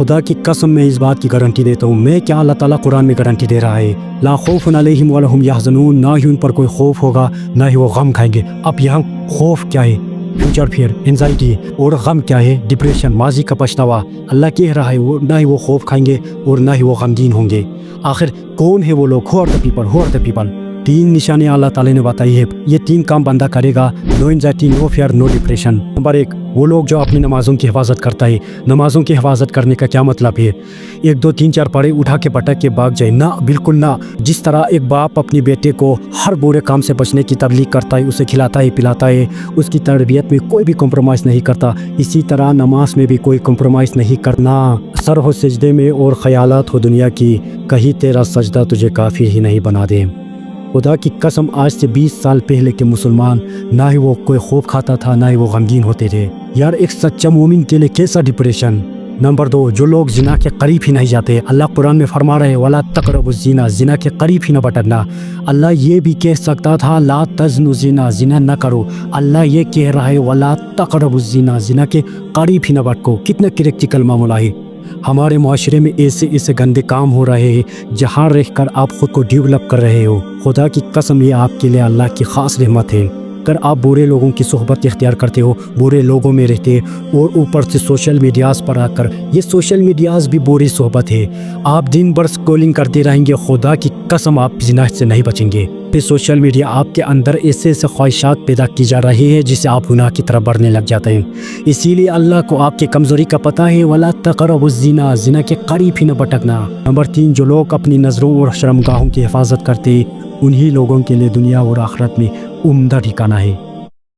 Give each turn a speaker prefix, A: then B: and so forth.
A: خدا کی قسم میں اس بات کی گارنٹی دیتا ہوں، میں کیا اللہ تعالیٰ قرآن میں گارنٹی دے رہا ہے، لا خوف علیہم ولا ہم یحزنون، نہ ہی ان پر کوئی خوف ہوگا نہ ہی وہ غم کھائیں گے۔ اب یہاں خوف کیا ہے؟ فیوچر فیئر، انزائٹی، اور غم کیا ہے؟ ڈپریشن، ماضی کا پچھتاوا۔ اللہ کہہ رہا ہے وہ نہ ہی وہ خوف کھائیں گے اور نہ ہی وہ غمگین ہوں گے۔ آخر کون ہے وہ لوگ؟ Who are the people. 3 نشانیاں اللہ تعالیٰ نے بتائی ہے، یہ 3 کام بندہ کرے گا، نو انزائٹی، نو فیئر، نو ڈپریشن۔ نمبر 1، وہ لوگ جو اپنی نمازوں کی حفاظت کرتا ہے۔ نمازوں کی حفاظت کرنے کا کیا مطلب ہے؟ 1 2 3 4 پڑھے، اٹھا کے پٹک کے بھاگ جائے؟ نہ، بالکل نہ۔ جس طرح ایک باپ اپنے بیٹے کو ہر برے کام سے بچنے کی تبلیغ کرتا ہے، اسے کھلاتا ہے پلاتا ہے، اس کی تربیت میں کوئی بھی کمپرومائز نہیں کرتا، اسی طرح نماز میں بھی کوئی کمپرومائز نہیں کرنا۔ سر ہو سجدے میں اور خیالات ہو دنیا کی، کہیں تیرا سجدہ تجھے کافر ہی نہیں بنا دے۔ خدا کی قسم، آج سے 20 سال پہلے کے مسلمان نہ ہی وہ کوئی خوف کھاتا تھا نہ ہی وہ غمگین ہوتے تھے۔ یار ایک سچا مومن کے لیے کیسا ڈپریشن۔ نمبر 2، جو لوگ زنا کے قریب ہی نہیں جاتے۔ اللہ قرآن میں فرما رہے ولا تقربوا الزنا، زنا کے قریب ہی نہ بٹکنا۔ اللہ یہ بھی کہہ سکتا تھا لا تزنوا زنا، زنا نہ کرو۔ اللہ یہ کہہ رہا ہے ولا تقربوا الزنا، زنا کے قریب ہی نہ بٹکو۔ کتنا کریکٹیکل معاملہ ہے۔ ہمارے معاشرے میں ایسے گندے کام ہو رہے ہیں جہاں رہ کر آپ خود کو ڈیولپ کر رہے ہو۔ خدا کی قسم، یہ آپ کے لیے اللہ کی خاص رحمت ہے۔ اگر آپ برے لوگوں کی صحبت اختیار کرتے ہو، برے لوگوں میں رہتے اور اوپر سے سوشل میڈیاز پر آ کر، یہ سوشل میڈیاز بھی بری صحبت ہے۔ آپ دن بھر اسکرولنگ کرتے رہیں گے، خدا کی قسم آپ زنا سے نہیں بچیں گے۔ پھر سوشل میڈیا آپ کے اندر ایسے خواہشات پیدا کی جا رہی ہے جس سے آپ گناہ کی طرف بڑھنے لگ جاتے ہیں۔ اسی لیے اللہ کو آپ کی کمزوری کا پتہ ہے، ولا تقربوا الزنا، زنا کے قریب ہی نہ بٹکنا۔ نمبر 3، جو لوگ اپنی نظروں اور شرمگاہوں کی حفاظت کرتے، انہی لوگوں کے لیے دنیا اور آخرت میں عمدہ ٹھکانہ ہے۔